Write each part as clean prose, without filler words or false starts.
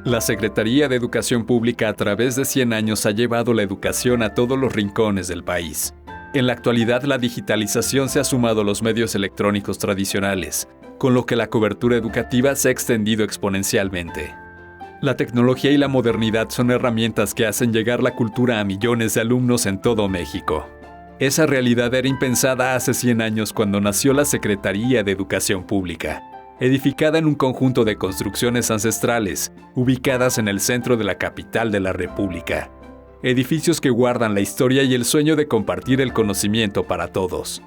La Secretaría de Educación Pública a través de 100 años ha llevado la educación a todos los rincones del país. En la actualidad, la digitalización se ha sumado a los medios electrónicos tradicionales, con lo que la cobertura educativa se ha extendido exponencialmente. La tecnología y la modernidad son herramientas que hacen llegar la cultura a millones de alumnos en todo México. Esa realidad era impensada hace 100 años cuando nació la Secretaría de Educación Pública, edificada en un conjunto de construcciones ancestrales, ubicadas en el centro de la capital de la República. Edificios que guardan la historia y el sueño de compartir el conocimiento para todos.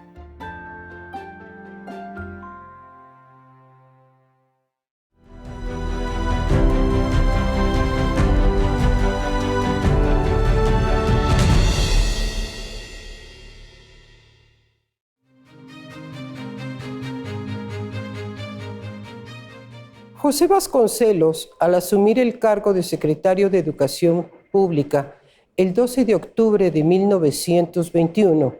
José Vasconcelos, al asumir el cargo de secretario de Educación Pública el 12 de octubre de 1921,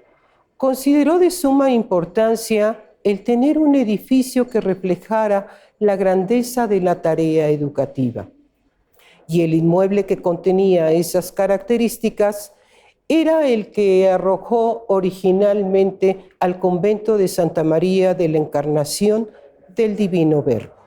consideró de suma importancia el tener un edificio que reflejara la grandeza de la tarea educativa. Y el inmueble que contenía esas características era el que arrojó originalmente al convento de Santa María de la Encarnación del Divino Verbo.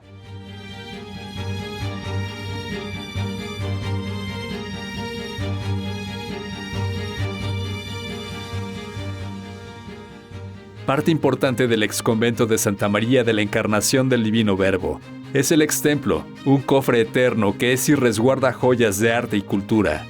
Parte importante del exconvento de Santa María de la Encarnación del Divino Verbo es el extemplo, un cofre eterno que es y resguarda joyas de arte y cultura.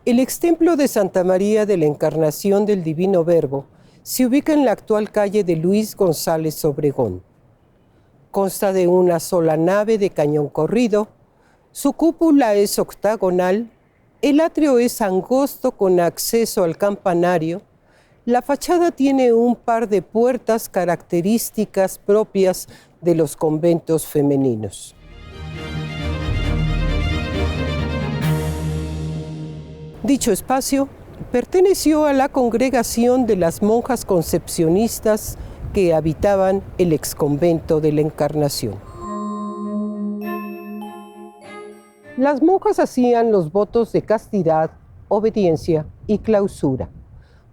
El extemplo de Santa María de la Encarnación del Divino Verbo se ubica en la actual calle de Luis González Obregón. Consta de una sola nave de cañón corrido. Su cúpula es octagonal, el atrio es angosto con acceso al campanario, la fachada tiene un par de puertas características propias de los conventos femeninos. Dicho espacio perteneció a la congregación de las monjas concepcionistas que habitaban el exconvento de la Encarnación. Las monjas hacían los votos de castidad, obediencia y clausura.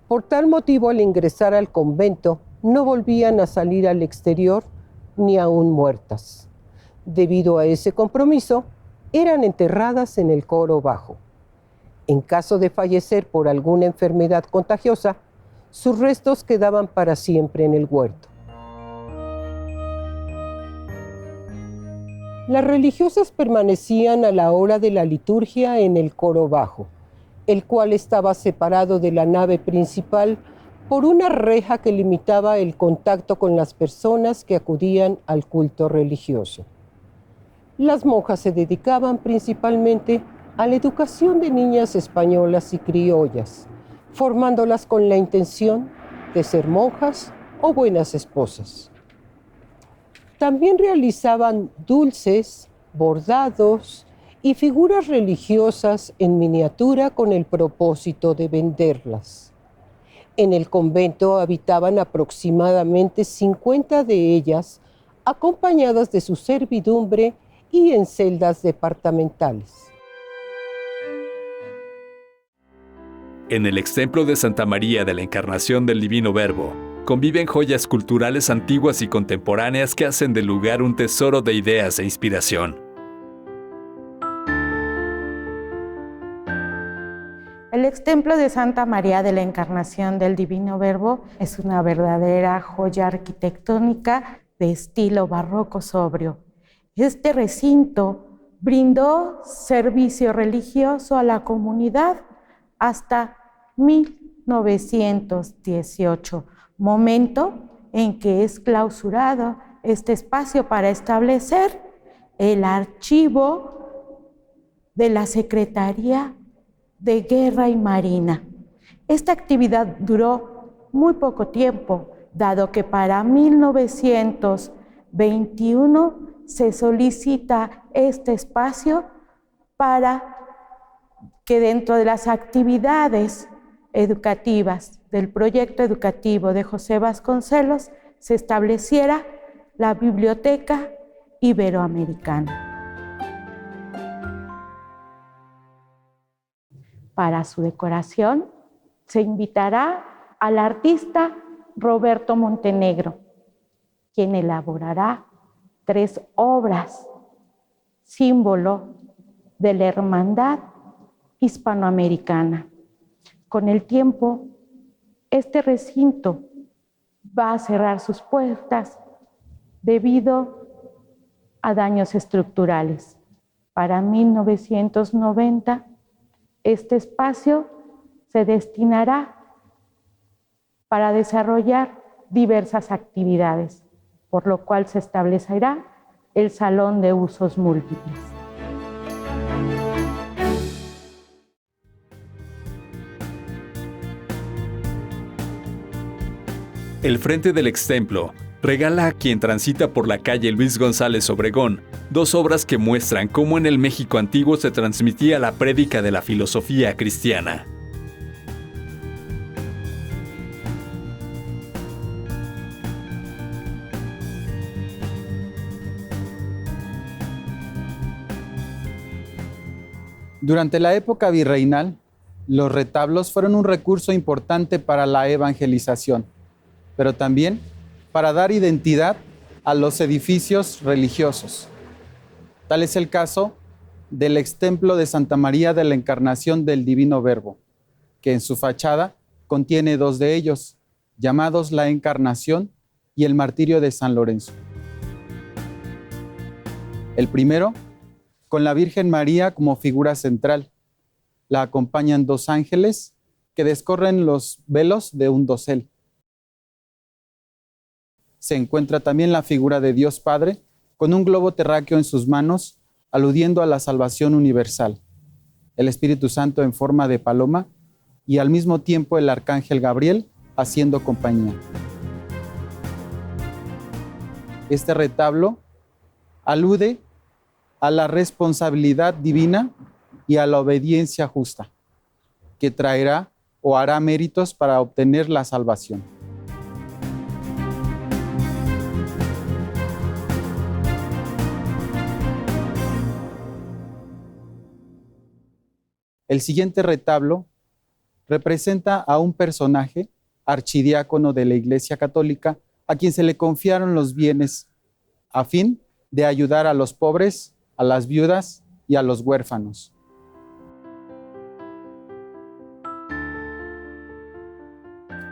Por tal motivo, al ingresar al convento, no volvían a salir al exterior ni aún muertas. Debido a ese compromiso, eran enterradas en el coro bajo. En caso de fallecer por alguna enfermedad contagiosa, sus restos quedaban para siempre en el huerto. Las religiosas permanecían a la hora de la liturgia en el coro bajo, el cual estaba separado de la nave principal por una reja que limitaba el contacto con las personas que acudían al culto religioso. Las monjas se dedicaban principalmente a la educación de niñas españolas y criollas, formándolas con la intención de ser monjas o buenas esposas. También realizaban dulces, bordados y figuras religiosas en miniatura con el propósito de venderlas. En el convento habitaban aproximadamente 50 de ellas, acompañadas de su servidumbre y en celdas departamentales. En el extemplo de Santa María de la Encarnación del Divino Verbo, conviven joyas culturales antiguas y contemporáneas que hacen del lugar un tesoro de ideas e inspiración. El extemplo de Santa María de la Encarnación del Divino Verbo es una verdadera joya arquitectónica de estilo barroco sobrio. Este recinto brindó servicio religioso a la comunidad hasta 1918, momento en que es clausurado este espacio para establecer el archivo de la Secretaría de Guerra y Marina. Esta actividad duró muy poco tiempo, dado que para 1921 se solicita este espacio para que dentro de las actividades educativas del proyecto educativo de José Vasconcelos se estableciera la Biblioteca Iberoamericana. Para su decoración se invitará al artista Roberto Montenegro, quien elaborará 3 obras, símbolo de la hermandad hispanoamericana. Con el tiempo, este recinto va a cerrar sus puertas debido a daños estructurales. Para 1990, este espacio se destinará para desarrollar diversas actividades, por lo cual se establecerá el Salón de Usos Múltiples. El frente del extemplo regala a quien transita por la calle Luis González Obregón 2 obras que muestran cómo en el México antiguo se transmitía la prédica de la filosofía cristiana. Durante la época virreinal, los retablos fueron un recurso importante para la evangelización, pero también para dar identidad a los edificios religiosos. Tal es el caso del extemplo de Santa María de la Encarnación del Divino Verbo, que en su fachada contiene 2 de ellos, llamados la Encarnación y el Martirio de San Lorenzo. El primero, con la Virgen María como figura central. La acompañan 2 ángeles que descorren los velos de un dosel. Se encuentra también la figura de Dios Padre con un globo terráqueo en sus manos, aludiendo a la salvación universal. El Espíritu Santo en forma de paloma y al mismo tiempo el arcángel Gabriel haciendo compañía. Este retablo alude a la responsabilidad divina y a la obediencia justa, que traerá o hará méritos para obtener la salvación. El siguiente retablo representa a un personaje, archidiácono de la Iglesia Católica, a quien se le confiaron los bienes a fin de ayudar a los pobres, a las viudas y a los huérfanos.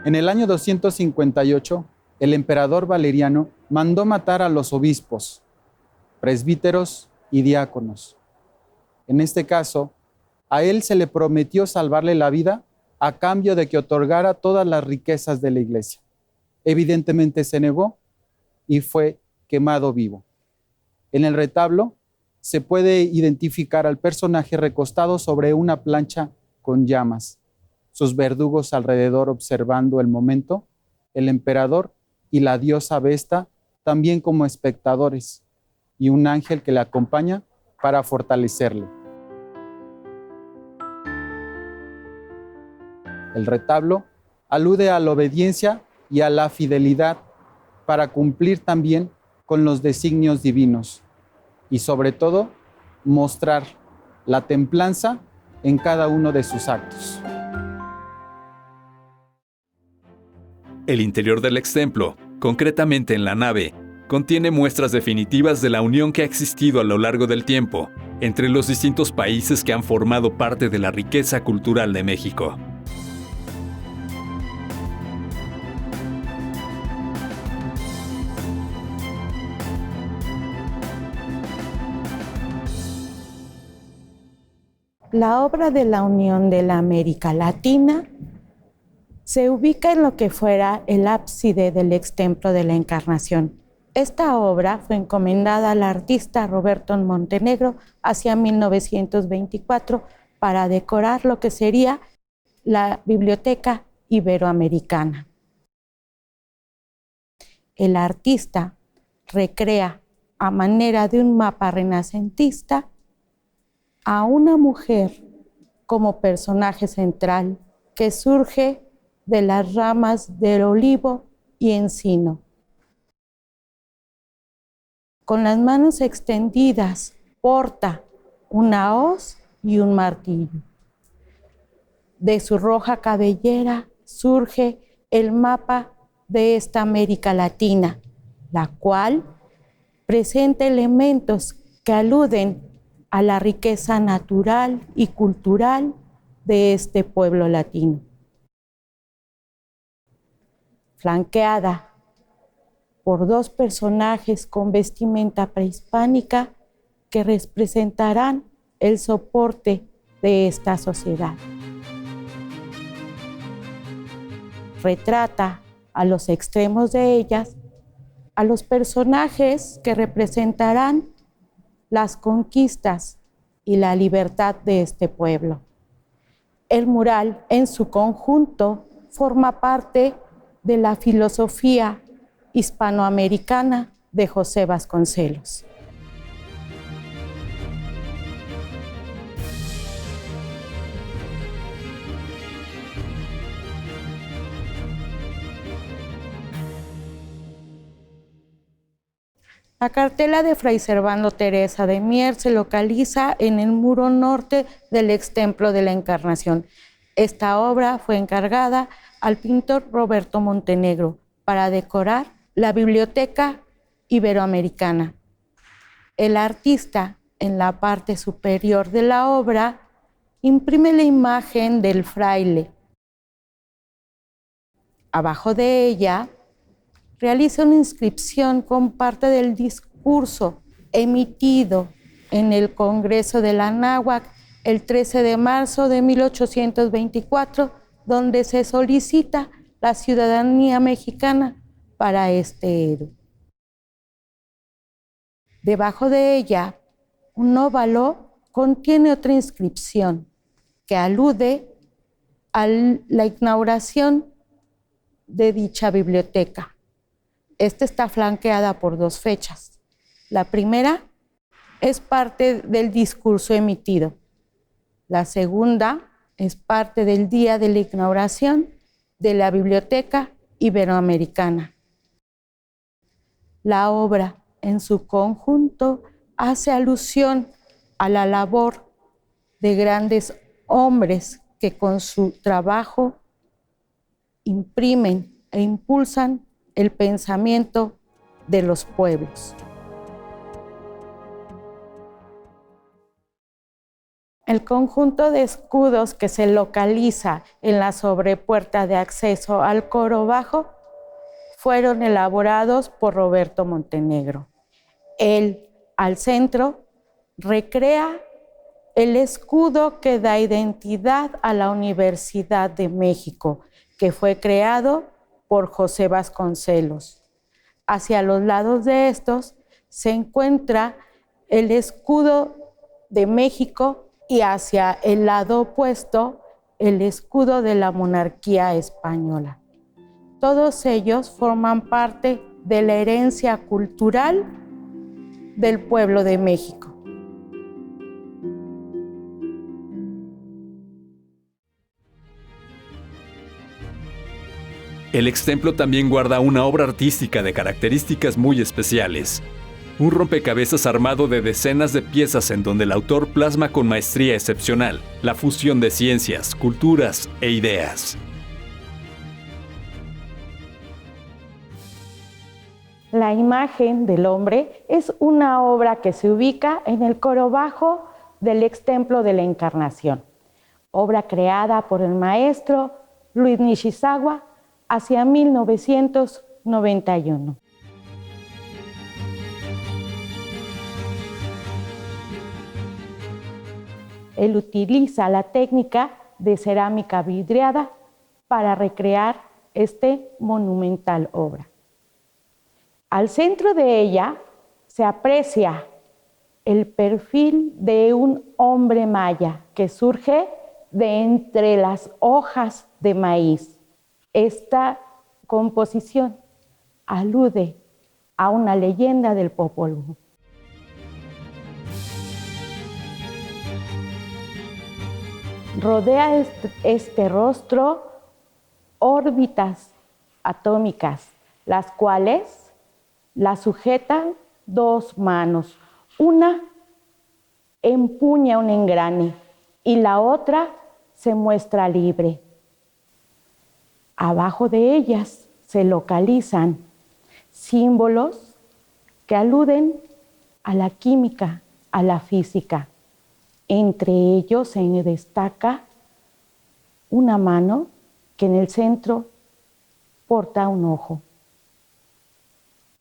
En el año 258, el emperador Valeriano mandó matar a los obispos, presbíteros y diáconos. En este caso, a él se le prometió salvarle la vida a cambio de que otorgara todas las riquezas de la iglesia. Evidentemente se negó y fue quemado vivo. En el retablo se puede identificar al personaje recostado sobre una plancha con llamas, sus verdugos alrededor observando el momento, el emperador y la diosa Vesta también como espectadores, y un ángel que le acompaña para fortalecerle. El retablo alude a la obediencia y a la fidelidad para cumplir también con los designios divinos y sobre todo mostrar la templanza en cada uno de sus actos. El interior del extemplo, concretamente en la nave, contiene muestras definitivas de la unión que ha existido a lo largo del tiempo entre los distintos países que han formado parte de la riqueza cultural de México. La obra de la Unión de la América Latina se ubica en lo que fuera el ábside del extemplo de la Encarnación. Esta obra fue encomendada al artista Roberto Montenegro hacia 1924 para decorar lo que sería la Biblioteca Iberoamericana. El artista recrea a manera de un mapa renacentista a una mujer como personaje central que surge de las ramas del olivo y encino. Con las manos extendidas, porta una hoz y un martillo. De su roja cabellera surge el mapa de esta América Latina, la cual presenta elementos que aluden a la riqueza natural y cultural de este pueblo latino. Flanqueada por dos personajes con vestimenta prehispánica que representarán el soporte de esta sociedad. Retrata a los extremos de ellas a los personajes que representarán las conquistas y la libertad de este pueblo. El mural en su conjunto forma parte de la filosofía hispanoamericana de José Vasconcelos. La cartela de Fray Servando Teresa de Mier se localiza en el muro norte del extemplo de la Encarnación. Esta obra fue encargada al pintor Roberto Montenegro para decorar la Biblioteca Iberoamericana. El artista, en la parte superior de la obra, imprime la imagen del fraile. Abajo de ella, realiza una inscripción con parte del discurso emitido en el Congreso de la Anáhuac el 13 de marzo de 1824, donde se solicita la ciudadanía mexicana para este héroe. Debajo de ella, un óvalo contiene otra inscripción que alude a la inauguración de dicha biblioteca. Esta está flanqueada por dos fechas. La primera es parte del discurso emitido. La segunda es parte del día de la inauguración de la Biblioteca Iberoamericana. La obra en su conjunto hace alusión a la labor de grandes hombres que con su trabajo imprimen e impulsan el pensamiento de los pueblos. El conjunto de escudos que se localiza en la sobrepuerta de acceso al coro bajo fueron elaborados por Roberto Montenegro. Él, al centro, recrea el escudo que da identidad a la Universidad de México, que fue creado por José Vasconcelos. Hacia los lados de estos se encuentra el escudo de México y hacia el lado opuesto el escudo de la monarquía española. Todos ellos forman parte de la herencia cultural del pueblo de México. El extemplo también guarda una obra artística de características muy especiales. Un rompecabezas armado de decenas de piezas en donde el autor plasma con maestría excepcional la fusión de ciencias, culturas e ideas. La imagen del hombre es una obra que se ubica en el coro bajo del extemplo de la Encarnación, obra creada por el maestro Luis Nishizawa hacia 1991. Él utiliza la técnica de cerámica vidriada para recrear este monumental obra. Al centro de ella se aprecia el perfil de un hombre maya que surge de entre las hojas de maíz. Esta composición alude a una leyenda del Popol Vuh. Rodea este rostro órbitas atómicas, las cuales la sujetan dos manos. Una empuña un engrane y la otra se muestra libre. Abajo de ellas se localizan símbolos que aluden a la química, a la física. Entre ellos se destaca una mano que en el centro porta un ojo,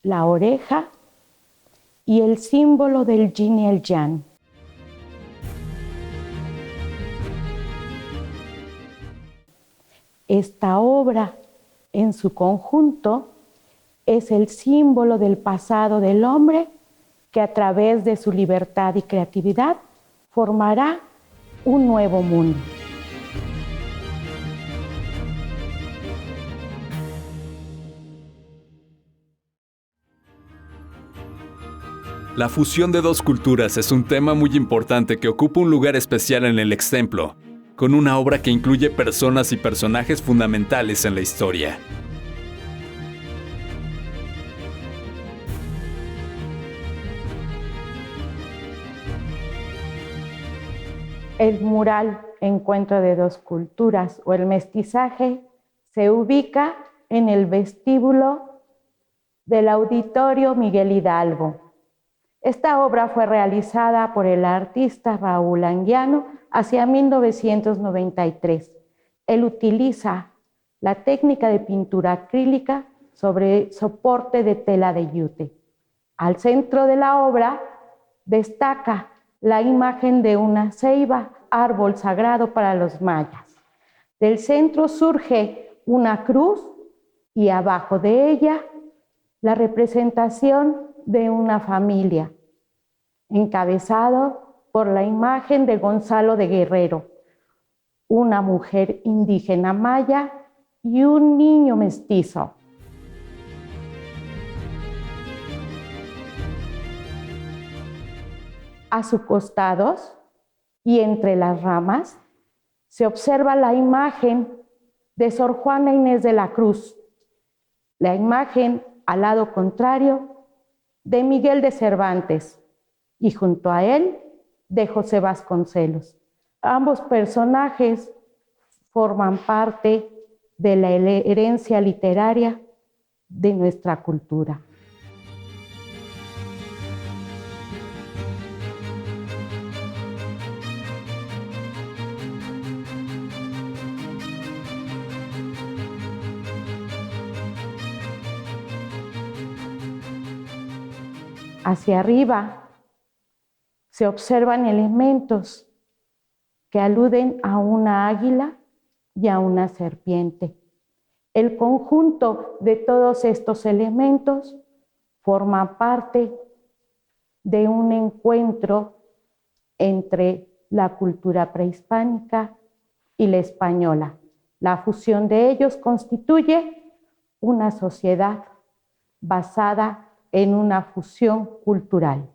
la oreja y el símbolo del yin y el yang. Esta obra en su conjunto es el símbolo del pasado del hombre que a través de su libertad y creatividad formará un nuevo mundo. La fusión de dos culturas es un tema muy importante que ocupa un lugar especial en el Extemplo, con una obra que incluye personas y personajes fundamentales en la historia. El mural Encuentro de dos culturas o el mestizaje se ubica en el vestíbulo del Auditorio Miguel Hidalgo. Esta obra fue realizada por el artista Raúl Anguiano hacia 1993. Él utiliza la técnica de pintura acrílica sobre soporte de tela de yute. Al centro de la obra destaca la imagen de una ceiba, árbol sagrado para los mayas. Del centro surge una cruz y abajo de ella la representación de una familia, encabezado por la imagen de Gonzalo de Guerrero, una mujer indígena maya y un niño mestizo. A sus costados y entre las ramas se observa la imagen de Sor Juana Inés de la Cruz, la imagen al lado contrario de Miguel de Cervantes y junto a él de José Vasconcelos. Ambos personajes forman parte de la herencia literaria de nuestra cultura. Hacia arriba se observan elementos que aluden a una águila y a una serpiente. El conjunto de todos estos elementos forma parte de un encuentro entre la cultura prehispánica y la española. La fusión de ellos constituye una sociedad basada en una fusión cultural.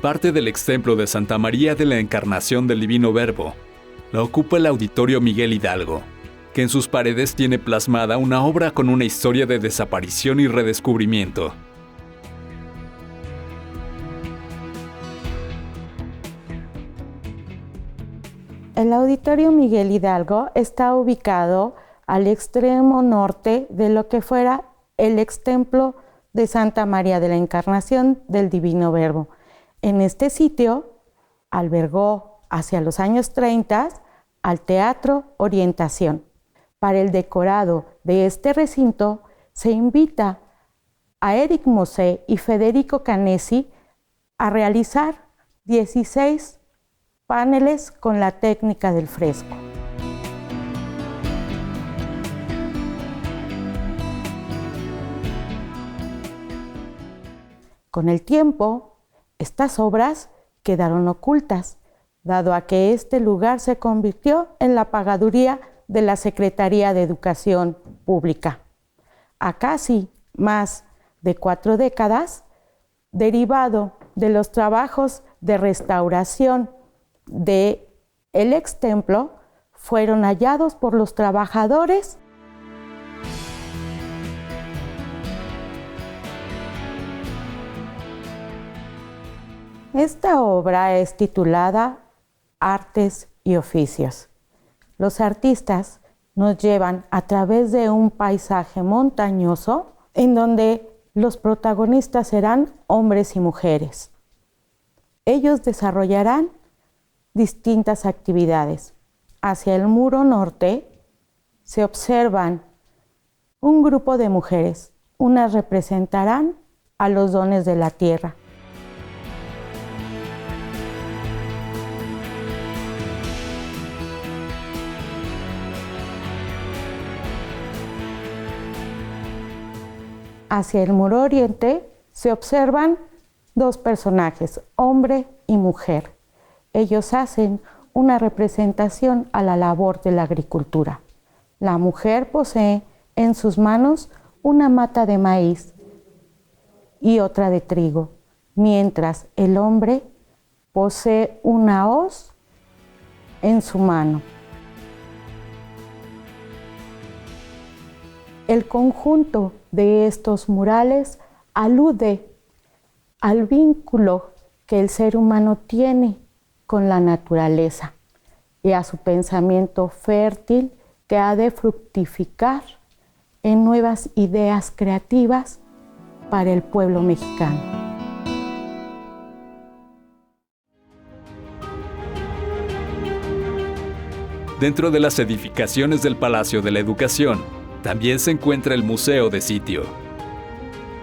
Parte del Extemplo de Santa María de la Encarnación del Divino Verbo la ocupa el Auditorio Miguel Hidalgo, que en sus paredes tiene plasmada una obra con una historia de desaparición y redescubrimiento. El Auditorio Miguel Hidalgo está ubicado al extremo norte de lo que fuera el Extemplo de Santa María de la Encarnación del Divino Verbo. En este sitio albergó hacia los años 30 al Teatro Orientación. Para el decorado de este recinto se invita a Éric Mosé y Federico Canesi a realizar 16 paneles con la técnica del fresco. Con el tiempo, estas obras quedaron ocultas, dado a que este lugar se convirtió en la pagaduría de la Secretaría de Educación Pública. A casi más de 4 décadas, derivado de los trabajos de restauración del ex templo, fueron hallados por los trabajadores. Esta obra es titulada Artes y Oficios. Los artistas nos llevan a través de un paisaje montañoso en donde los protagonistas serán hombres y mujeres. Ellos desarrollarán distintas actividades. Hacia el muro norte se observan un grupo de mujeres. Unas representarán a los dones de la tierra. Hacia el muro oriente se observan 2 personajes, hombre y mujer. Ellos hacen una representación a la labor de la agricultura. La mujer posee en sus manos una mata de maíz y otra de trigo, mientras el hombre posee una hoz en su mano. El conjunto de estos murales alude al vínculo que el ser humano tiene con la naturaleza y a su pensamiento fértil que ha de fructificar en nuevas ideas creativas para el pueblo mexicano. Dentro de las edificaciones del Palacio de la Educación, también se encuentra el Museo de Sitio.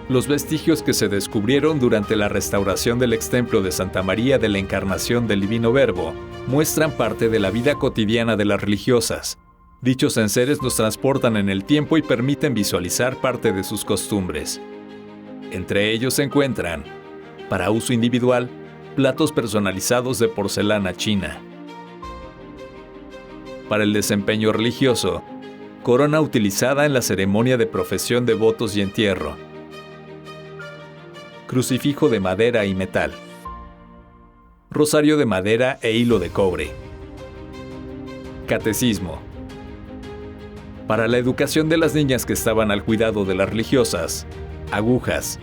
Los vestigios que se descubrieron durante la restauración del extemplo de Santa María de la Encarnación del Divino Verbo muestran parte de la vida cotidiana de las religiosas. Dichos enseres nos transportan en el tiempo y permiten visualizar parte de sus costumbres. Entre ellos se encuentran, para uso individual, platos personalizados de porcelana china. Para el desempeño religioso, corona utilizada en la ceremonia de profesión de votos y entierro. Crucifijo de madera y metal. Rosario de madera e hilo de cobre. Catecismo. Para la educación de las niñas que estaban al cuidado de las religiosas, agujas,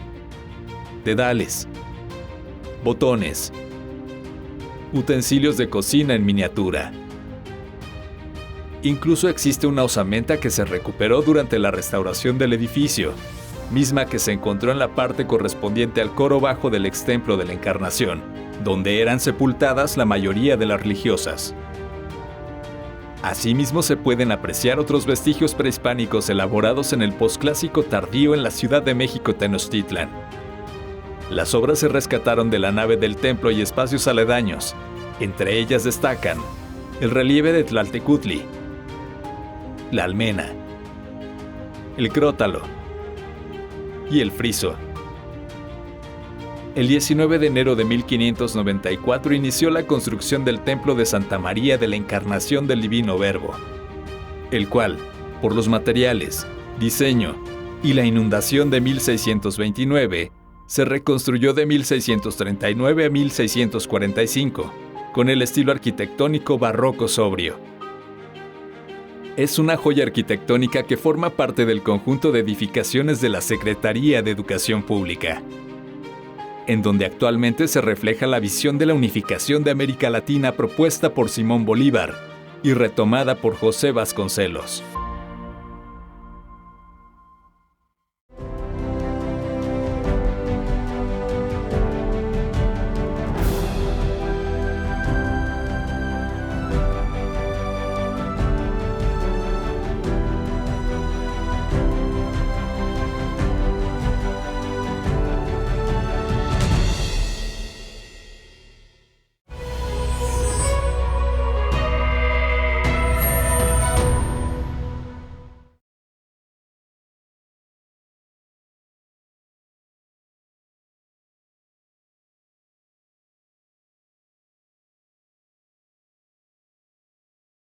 dedales, botones, utensilios de cocina en miniatura. Incluso existe una osamenta que se recuperó durante la restauración del edificio, misma que se encontró en la parte correspondiente al coro bajo del extemplo de la Encarnación, donde eran sepultadas la mayoría de las religiosas. Asimismo se pueden apreciar otros vestigios prehispánicos elaborados en el posclásico tardío en la Ciudad de México Tenochtitlan. Las obras se rescataron de la nave del templo y espacios aledaños. Entre ellas destacan el relieve de Tlaltecutli, la almena, el crótalo y el friso. El 19 de enero de 1594 inició la construcción del templo de Santa María de la Encarnación del Divino Verbo, el cual, por los materiales, diseño y la inundación de 1629, se reconstruyó de 1639 a 1645, con el estilo arquitectónico barroco sobrio. Es una joya arquitectónica que forma parte del conjunto de edificaciones de la Secretaría de Educación Pública, en donde actualmente se refleja la visión de la unificación de América Latina propuesta por Simón Bolívar y retomada por José Vasconcelos.